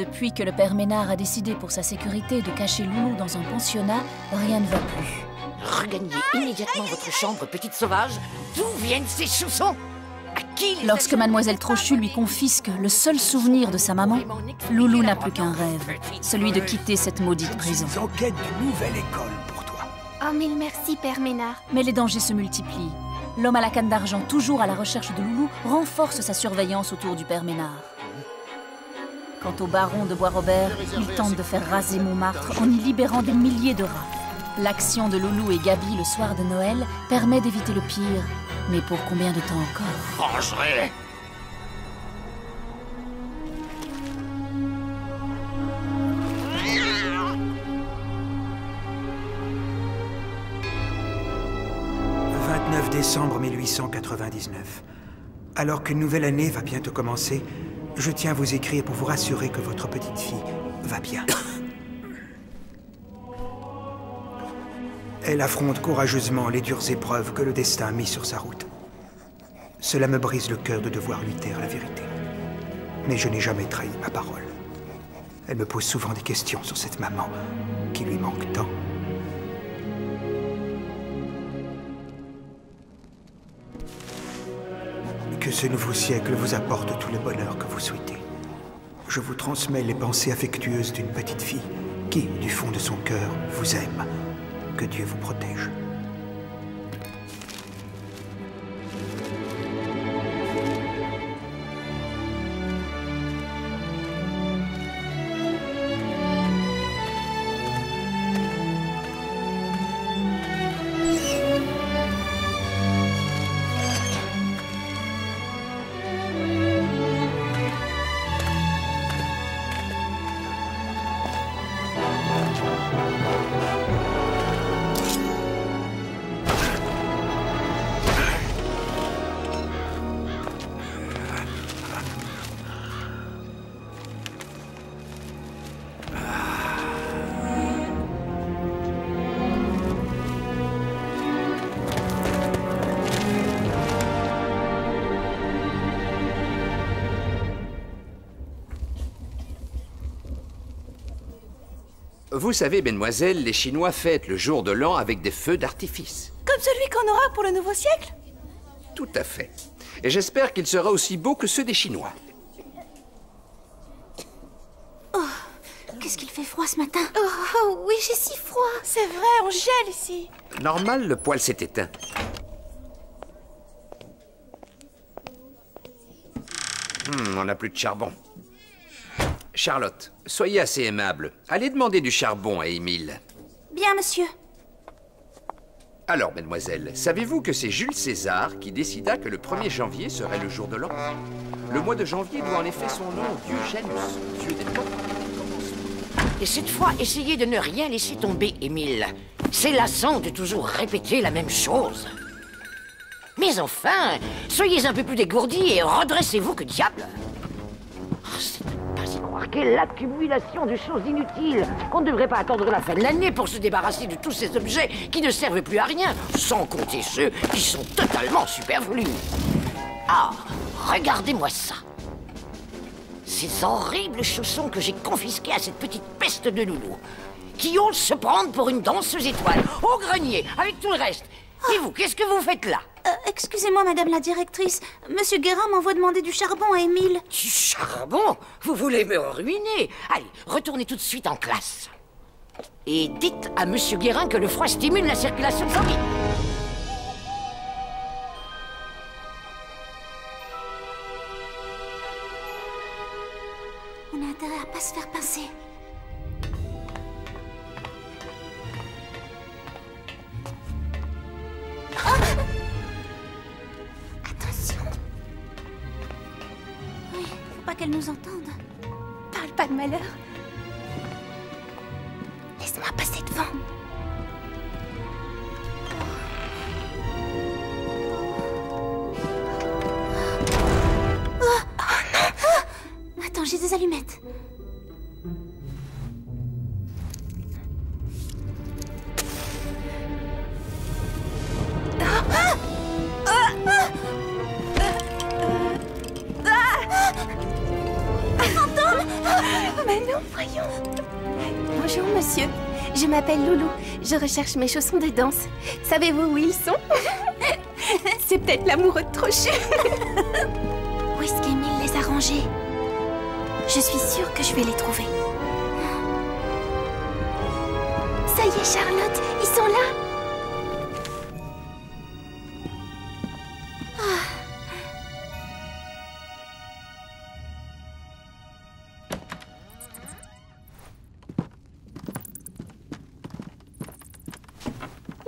Depuis que le père Ménard a décidé pour sa sécurité de cacher Loulou dans un pensionnat, rien ne va plus. Regagnez immédiatement votre chambre, petite sauvage. D'où viennent ces chaussons? À qui les Lorsque Mademoiselle Trochu lui confisque le seul souvenir de sa maman, Loulou n'a plus qu'un rêve, celui de quitter cette maudite prison. Je suis en quête d'une nouvelle école pour toi. Oh, mille merci, père Ménard. Mais les dangers se multiplient. L'homme à la canne d'argent, toujours à la recherche de Loulou, renforce sa surveillance autour du père Ménard. Quant au baron de Bois-Robert, il tente de faire raser Montmartre en y libérant des milliers de rats. L'action de Loulou et Gabi le soir de Noël permet d'éviter le pire. Mais pour combien de temps encore? Rangerai. « 29 décembre 1899. Alors qu'une nouvelle année va bientôt commencer, je tiens à vous écrire pour vous rassurer que votre petite fille va bien. Elle affronte courageusement les dures épreuves que le destin a mis sur sa route. Cela me brise le cœur de devoir lui taire la vérité. Mais je n'ai jamais trahi ma parole. Elle me pose souvent des questions sur cette maman qui lui manque tant. Que ce nouveau siècle vous apporte tout le bonheur que vous souhaitez. Je vous transmets les pensées affectueuses d'une petite fille qui, du fond de son cœur, vous aime. Que Dieu vous protège. Vous savez, mesdemoiselles, les Chinois fêtent le jour de l'an avec des feux d'artifice. Comme celui qu'on aura pour le nouveau siècle? Tout à fait. Et j'espère qu'il sera aussi beau que ceux des Chinois. Oh, qu'est-ce qu'il fait froid ce matin? Oh, oui, j'ai si froid. C'est vrai, on gèle ici. Normal, le poêle s'est éteint. On n'a plus de charbon. Charlotte, soyez assez aimable. Allez demander du charbon à Émile. Bien, monsieur. Alors, mesdemoiselles, savez-vous que c'est Jules César qui décida que le 1er janvier serait le jour de l'an? Le mois de janvier doit en effet son nom au dieu Janus, dieu des portes et des commencements. Et cette fois, essayez de ne rien laisser tomber, Émile. C'est lassant de toujours répéter la même chose. Mais enfin, soyez un peu plus dégourdi et redressez-vous, que diable. Oh, c'est de pas y croire. Quelle accumulation de choses inutiles. Qu'on ne devrait pas attendre la fin de l'année pour se débarrasser de tous ces objets qui ne servent plus à rien, sans compter ceux qui sont totalement superflus. Ah, regardez-moi ça. Ces horribles chaussons que j'ai confisqués à cette petite peste de Loulou, qui ose se prendre pour une danseuse étoile, au grenier, avec tout le reste. Et vous, qu'est-ce que vous faites là? Excusez-moi, madame la directrice. Monsieur Guérin m'envoie demander du charbon à Émile. Du charbon? Vous voulez me ruiner? Allez, retournez tout de suite en classe. Et dites à monsieur Guérin que le froid stimule la circulation sanguine. On a intérêt à pas se faire pincer. Attention. Oui, faut pas qu'elle nous entende. Parle pas de malheur. Laisse-moi passer devant. Oh non. Attends, j'ai des allumettes. Mais Bonjour, monsieur. Je m'appelle Loulou. Je recherche mes chaussons de danse. Savez-vous où ils sont? C'est peut-être l'amoureux de Trochu. Où est-ce qu'Émile les a rangés? Je suis sûre que je vais les trouver. Ça y est, Charlotte, ils sont là.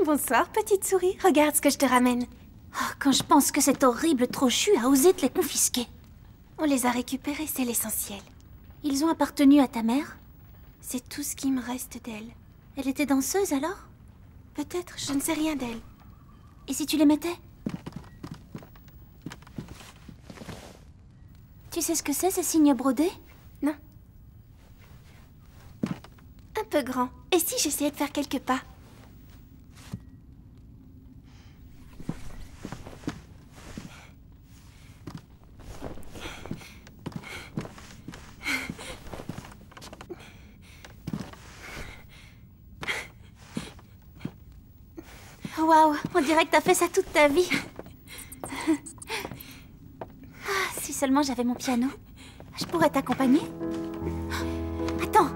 Bonsoir, petite souris. Regarde ce que je te ramène. Oh, quand je pense que cet horrible Trochu a osé te les confisquer. On les a récupérés, c'est l'essentiel. Ils ont appartenu à ta mère? C'est tout ce qui me reste d'elle. Elle était danseuse alors? Peut-être, je ne sais rien d'elle. Et si tu les mettais? Tu sais ce que c'est, ces signes brodés? Non. Un peu grand. Et si j'essayais de faire quelques pas? Waouh, on dirait que t'as fait ça toute ta vie. Ah, si seulement j'avais mon piano, je pourrais t'accompagner. Attends.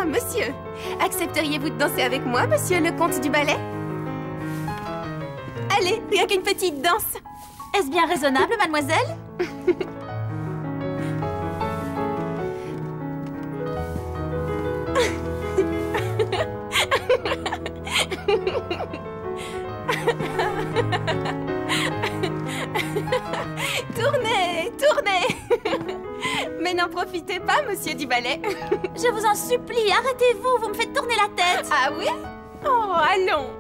Monsieur, accepteriez-vous de danser avec moi, monsieur le comte du ballet? Allez, rien qu'une petite danse. Est-ce bien raisonnable, mademoiselle? Tournez, tournez. Mais n'en profitez pas, monsieur du ballet. Je vous en supplie, arrêtez-vous, vous me faites tourner la tête. Ah oui? Oh, allons.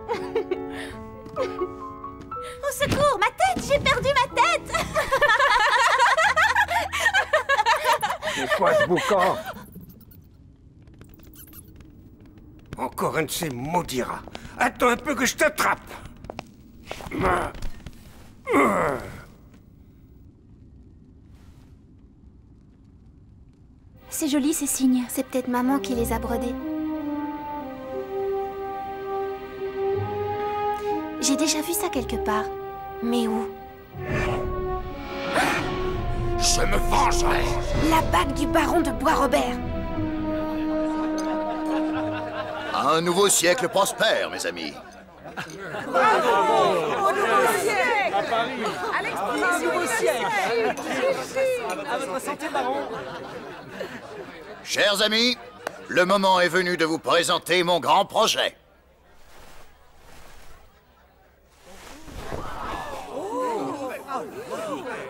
Au secours, ma tête, j'ai perdu ma tête. C'est quoi ce boucan? Encore un de ces maudits rats. Attends un peu que je t'attrape. C'est joli, ces signes. C'est peut-être maman qui les a brodés. J'ai déjà vu ça quelque part. Mais où? Je me vengerai. La bague du baron de Bois-Robert. Un nouveau siècle prospère, mes amis. Au nouveau siècle! À Paris! À l'exposition nouveau siècle! À votre santé, baron! Chers amis, le moment est venu de vous présenter mon grand projet.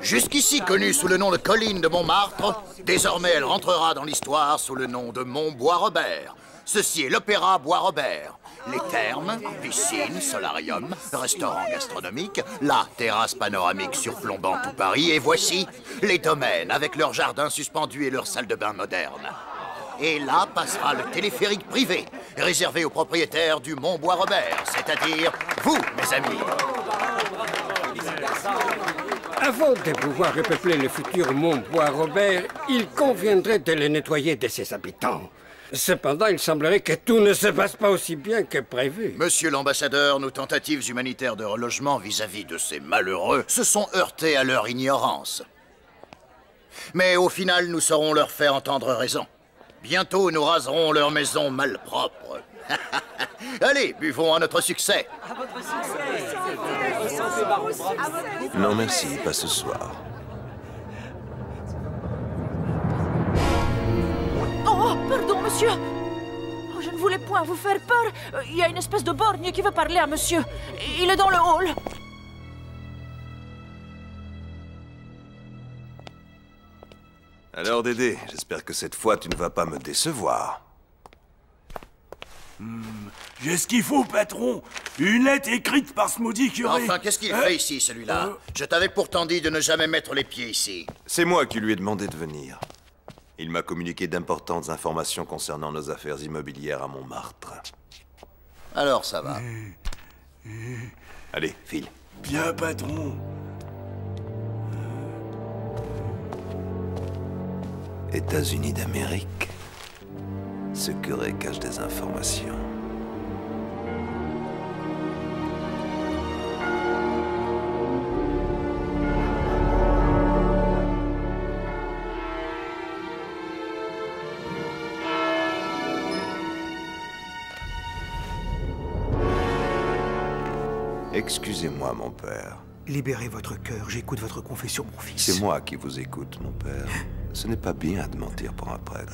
Jusqu'ici connue sous le nom de colline de Montmartre, désormais elle rentrera dans l'histoire sous le nom de Mont Bois-Robert. Ceci est l'Opéra Bois-Robert. Les thermes, piscine, solarium, restaurant gastronomique, la terrasse panoramique surplombant tout Paris, et voici les domaines avec leurs jardins suspendus et leurs salles de bain modernes. Et là passera le téléphérique privé, réservé aux propriétaires du Mont Bois-Robert, c'est-à-dire vous, mes amis. Avant de pouvoir repeupler le futur Mont Bois-Robert, il conviendrait de le nettoyer de ses habitants. Cependant, il semblerait que tout ne se passe pas aussi bien que prévu. Monsieur l'ambassadeur, nos tentatives humanitaires de relogement vis-à-vis de ces malheureux se sont heurtées à leur ignorance. Mais au final, nous saurons leur faire entendre raison. Bientôt, nous raserons leurs maisons malpropres. Allez, buvons à notre succès. À votre succès! Non merci, pas ce soir. Oh, pardon, monsieur. Oh, je ne voulais point vous faire peur. Il y a une espèce de borgne qui veut parler à monsieur. Il est dans le hall. Alors Dédé, j'espère que cette fois tu ne vas pas me décevoir. J'ai ce qu'il faut, patron. Une lettre écrite par ce maudit curé. Enfin, qu'est-ce qu'il fait ici, celui-là? Je t'avais pourtant dit de ne jamais mettre les pieds ici. C'est moi qui lui ai demandé de venir. Il m'a communiqué d'importantes informations concernant nos affaires immobilières à Montmartre. Alors ça va. Allez, file. Bien, patron. États-Unis d'Amérique. Ce curé cache des informations. Excusez-moi, mon père. Libérez votre cœur, j'écoute votre confession, mon fils. C'est moi qui vous écoute, mon père. Ce n'est pas bien de mentir pour un prêtre.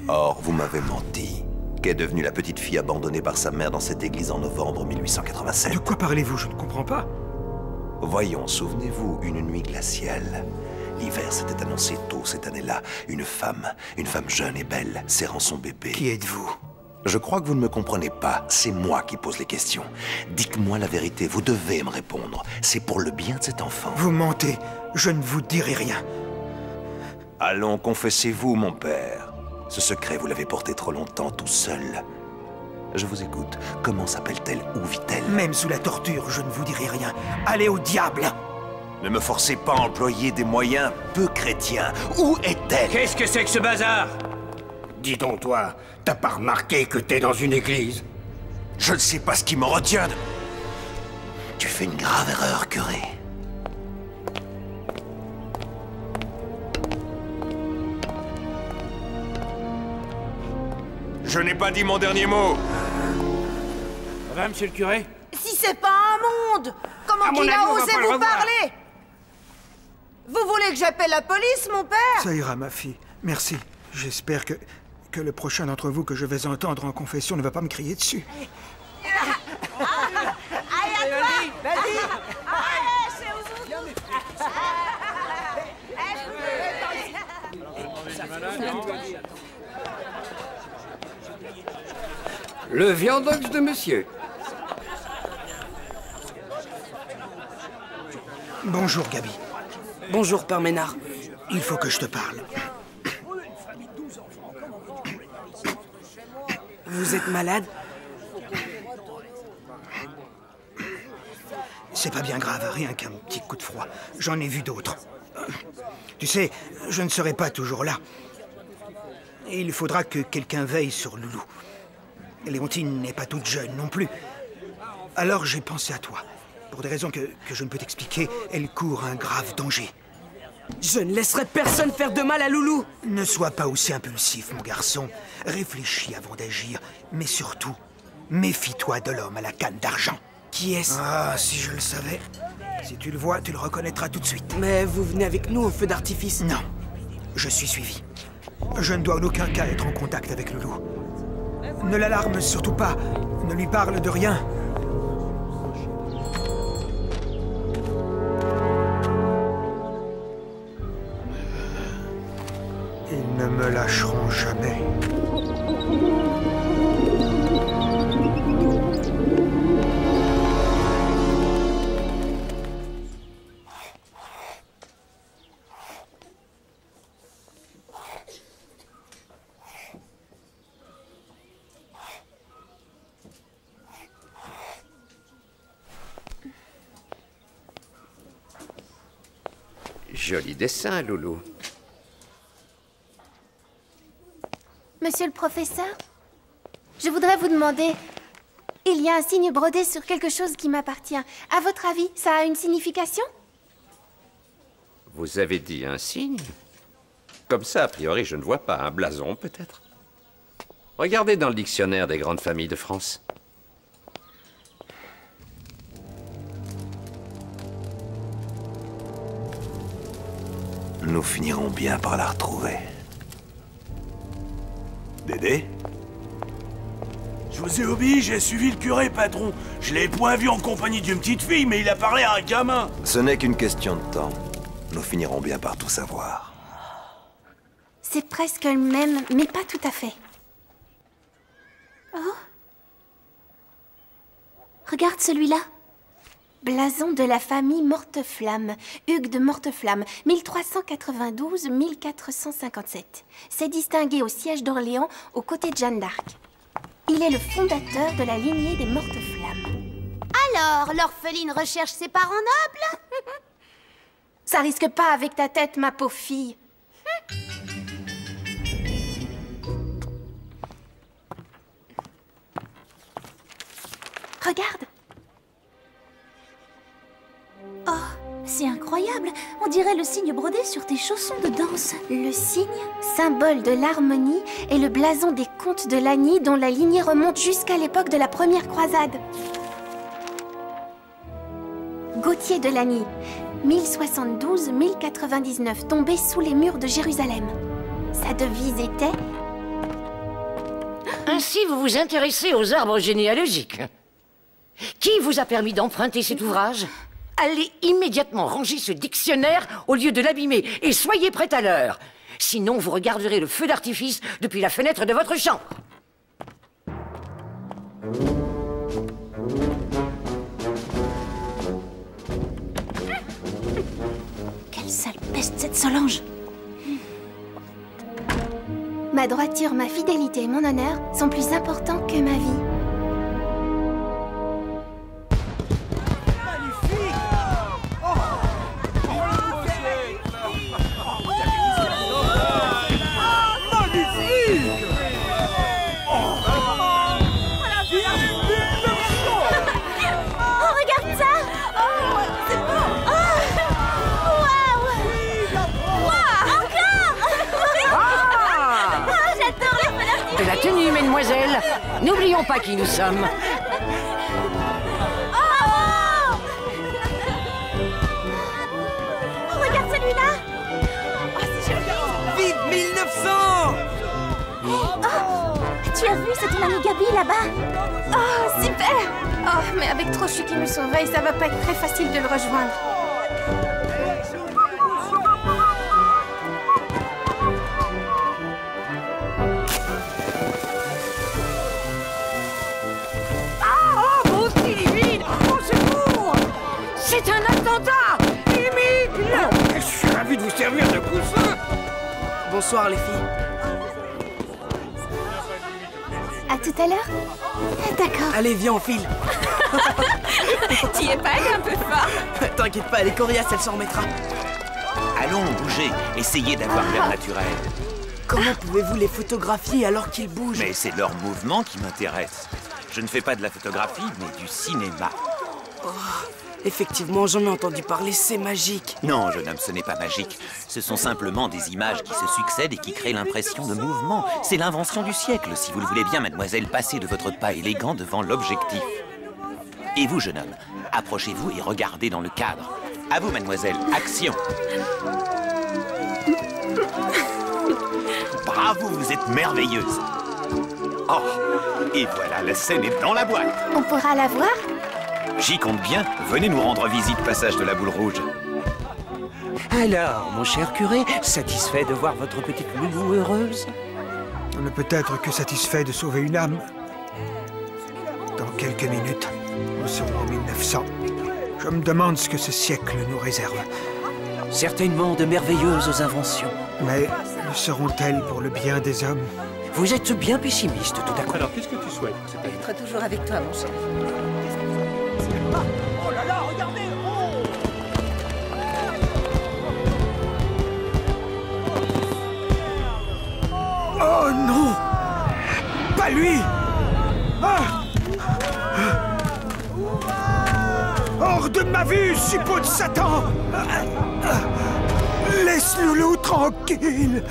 Or, vous m'avez menti. Qu'est devenue la petite fille abandonnée par sa mère dans cette église en novembre 1887? De quoi parlez-vous? Je ne comprends pas. Voyons, souvenez-vous, une nuit glaciale. L'hiver s'était annoncé tôt cette année-là. Une femme jeune et belle, serrant son bébé. Qui êtes-vous? Je crois que vous ne me comprenez pas. C'est moi qui pose les questions. Dites-moi la vérité, vous devez me répondre. C'est pour le bien de cet enfant. Vous mentez. Je ne vous dirai rien. Allons, confessez-vous, mon père. Ce secret, vous l'avez porté trop longtemps, tout seul. Je vous écoute. Comment s'appelle-t-elle? Où vit-elle? Même sous la torture, je ne vous dirai rien. Allez au diable! Ne me forcez pas à employer des moyens peu chrétiens. Où est-elle? Qu'est-ce que c'est que ce bazar? Dis donc, toi, t'as pas remarqué que t'es dans une église? Je ne sais pas ce qui me retient de... Tu fais une grave erreur, curé. Je n'ai pas dit mon dernier mot. Ça va, monsieur le curé? Si c'est pas un monde! Comment qu'il a osé vous parler? Vous voulez que j'appelle la police, mon père? Ça ira, ma fille. Merci. J'espère que le prochain d'entre vous que je vais entendre en confession ne va pas me crier dessus. Allez, à toi! Vas-y! Allez, c'est où? Le viandox de monsieur. Bonjour, Gabi. Bonjour, Père Ménard. Il faut que je te parle. Vous êtes malade? C'est pas bien grave, rien qu'un petit coup de froid. J'en ai vu d'autres. Tu sais, je ne serai pas toujours là. Et il faudra que quelqu'un veille sur Loulou. Léontine n'est pas toute jeune non plus. Alors j'ai pensé à toi. Pour des raisons que je ne peux t'expliquer, elle court un grave danger. Je ne laisserai personne faire de mal à Loulou. Ne sois pas aussi impulsif, mon garçon. Réfléchis avant d'agir. Mais surtout, méfie-toi de l'homme à la canne d'argent. Qui est-ce? Ah, si je le savais. Si tu le vois, tu le reconnaîtras tout de suite. Mais vous venez avec nous au feu d'artifice? Non, je suis suivi. Je ne dois en aucun cas être en contact avec Loulou. Ne l'alarme surtout pas. Ne lui parle de rien. Ils ne me lâcheront jamais. Joli dessin, Loulou. Monsieur le professeur, je voudrais vous demander... Il y a un signe brodé sur quelque chose qui m'appartient. À votre avis, ça a une signification? Vous avez dit un signe? Comme ça, a priori, je ne vois pas. Un blason, peut-être? Regardez dans le dictionnaire des grandes familles de France. Nous finirons bien par la retrouver. Dédé? Je vous ai obéi, j'ai suivi le curé, patron. Je l'ai point vu en compagnie d'une petite fille, mais il a parlé à un gamin. Ce n'est qu'une question de temps. Nous finirons bien par tout savoir. C'est presque le même, mais pas tout à fait. Oh. Regarde celui-là. Blason de la famille Morteflamme, Hugues de Morteflamme, 1392-1457. S'est distingué au siège d'Orléans aux côtés de Jeanne d'Arc. Il est le fondateur de la lignée des Morteflammes. Alors, l'orpheline recherche ses parents nobles? Ça risque pas avec ta tête, ma pauvre fille. Regarde. Oh, c'est incroyable. On dirait le signe brodé sur tes chaussons de danse. Le signe, symbole de l'harmonie, est le blason des comtes de Lagny dont la lignée remonte jusqu'à l'époque de la première croisade. Gauthier de Lagny, 1072-1099, tombé sous les murs de Jérusalem. Sa devise était... Ainsi, vous vous intéressez aux arbres généalogiques. Qui vous a permis d'emprunter cet ouvrage? Allez immédiatement ranger ce dictionnaire au lieu de l'abîmer et soyez prêts à l'heure. Sinon, vous regarderez le feu d'artifice depuis la fenêtre de votre chambre. Quelle sale peste, cette Solange! Ma droiture, ma fidélité et mon honneur sont plus importants que ma vie. Mesdemoiselles, n'oublions pas qui nous sommes. Oh, regarde celui-là. Oh, c'est joli. Vive 1900. Oh, tu as vu, c'est ton ami Gabi là-bas. Oh, super. Oh, mais avec Trochu qui nous surveille, ça va pas être très facile de le rejoindre. C'est un attentat! Émile! Je suis ravi de vous servir de coussin. Bonsoir, les filles. À tout à l'heure. D'accord. Allez, viens, on file. T'y es pas allé un peu fort? T'inquiète pas, elle est coriace, elle s'en remettra. Allons, bougez. Essayez d'avoir l'air naturel. Comment pouvez-vous les photographier alors qu'ils bougent? Mais c'est leur mouvement qui m'intéresse. Je ne fais pas de la photographie, mais du cinéma. Oh, effectivement, j'en ai entendu parler, c'est magique. Non, jeune homme, ce n'est pas magique. Ce sont simplement des images qui se succèdent et qui créent l'impression de mouvement. C'est l'invention du siècle, si vous le voulez bien, mademoiselle. Passez de votre pas élégant devant l'objectif. Et vous, jeune homme, approchez-vous et regardez dans le cadre. À vous, mademoiselle, action. Bravo, vous êtes merveilleuse. Oh, et voilà, la scène est dans la boîte. On pourra la voir? J'y compte bien. Venez nous rendre visite, passage de la Boule Rouge. Alors, mon cher curé, satisfait de voir votre petite loulou heureuse? On ne peut être que satisfait de sauver une âme. Dans quelques minutes, nous serons en 1900. Je me demande ce que ce siècle nous réserve. Certainement de merveilleuses inventions. Mais le seront-elles pour le bien des hommes? Vous êtes bien pessimiste tout à coup. Alors, qu'est-ce que tu souhaites? Être toujours avec toi, mon chef. Oh là là, regardez! Oh non! Pas lui! Ah! Hors de ma vue, suppôt de Satan! Laisse Loulou tranquille!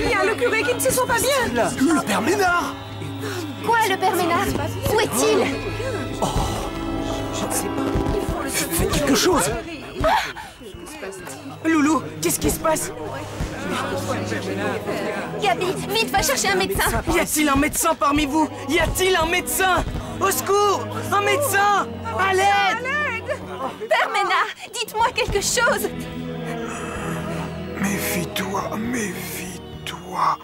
Il y a le curé qui ne se sent pas bien. Le père Ménard. Quoi, le père Ménard? Où est-il? Je ne sais pas. Faites quelque chose. Loulou, qu'est-ce qui se passe? Gabi, vite, va chercher un médecin. Y a-t-il un médecin parmi vous? Y a-t-il un médecin? Au secours! Un médecin! À l'aide! Père Ménard, dites-moi quelque chose. Méfie-toi, méfie-toi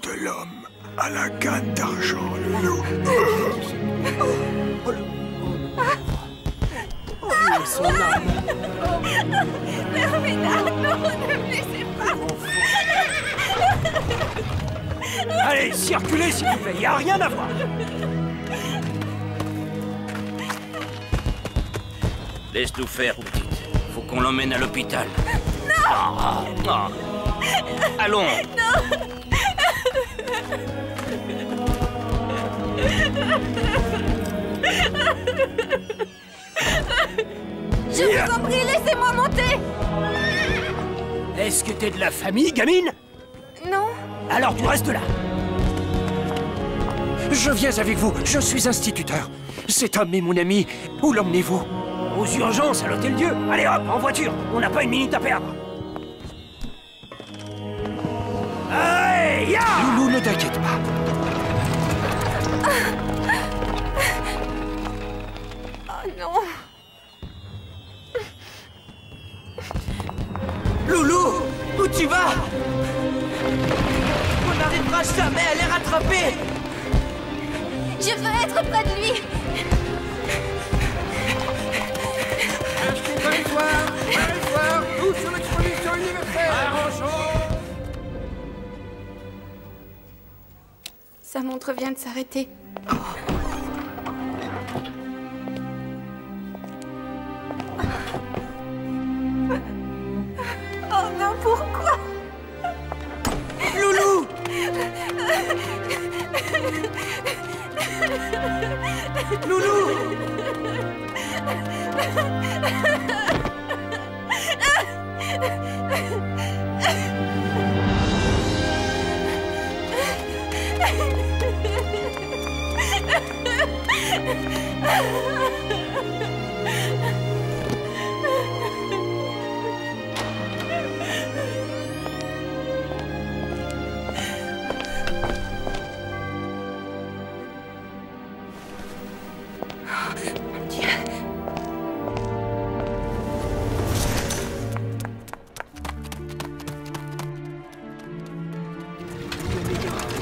de l'homme à la canne d'argent, Loulou. Père Ménard, non, ne me laissez pas. Allez, circulez s'il vous plaît, y a rien à voir. Laisse-nous faire, petite. Faut qu'on l'emmène à l'hôpital. Non. Allons. Non. Je vous en prie, laissez-moi monter. Est-ce que t'es de la famille, gamine? Non. Alors tu restes là. Je viens avec vous, je suis instituteur. Cet homme est mon ami. Où l'emmenez-vous? Aux urgences, à l'Hôtel-Dieu. Allez hop, en voiture, on n'a pas une minute à perdre. Allez, ya! Loulou, ne t'inquiète pas. Oh non. Loulou, où tu vas? On n'arrivera jamais à les rattraper. Je veux être près de lui. Bonsoir, nous sur l'exposition universelle. Sa montre vient de s'arrêter. Oh non, pourquoi? Loulou! Loulou!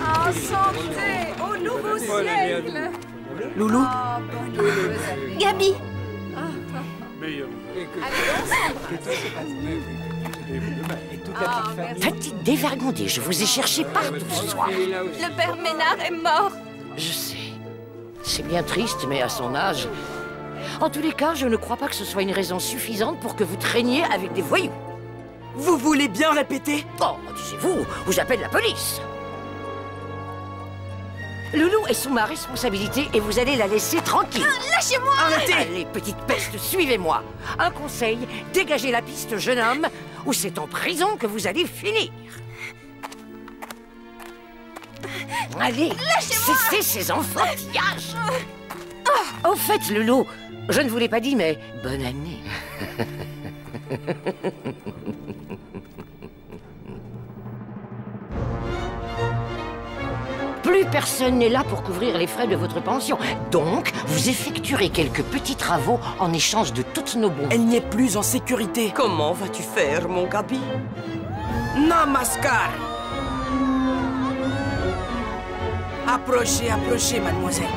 En santé, au nouveau siècle. Loulou? Gabi. Petite dévergondée, je vous ai cherché partout ce soir. Le père Ménard est mort. Je sais. C'est bien triste, mais à son âge... En tous les cas, je ne crois pas que ce soit une raison suffisante pour que vous traîniez avec des voyous. Vous voulez bien répéter? Oh, disiez-vous, ou j'appelle la police. Loulou est sous ma responsabilité et vous allez la laisser tranquille. Lâchez-moi! Arrêtez! Allez, petite peste, suivez-moi. Un conseil, dégagez la piste, jeune homme, ou c'est en prison que vous allez finir. Allez, cessez ces enfantillages. Au fait, Loulou, je ne vous l'ai pas dit, mais bonne année. Plus personne n'est là pour couvrir les frais de votre pension. Donc, vous effectuerez quelques petits travaux en échange de toutes nos bonbons. Elle n'est plus en sécurité. Comment vas-tu faire, mon Gabi? Namaskar. Approchez, approchez, mademoiselle.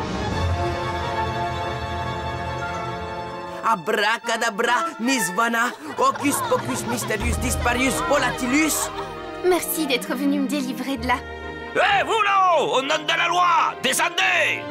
Abracadabra, Nisvana, Hocus Pocus Mysterius Disparius Volatilus. Merci d'être venu me délivrer de là. Hé, vous là-haut, au nom de la loi, descendez!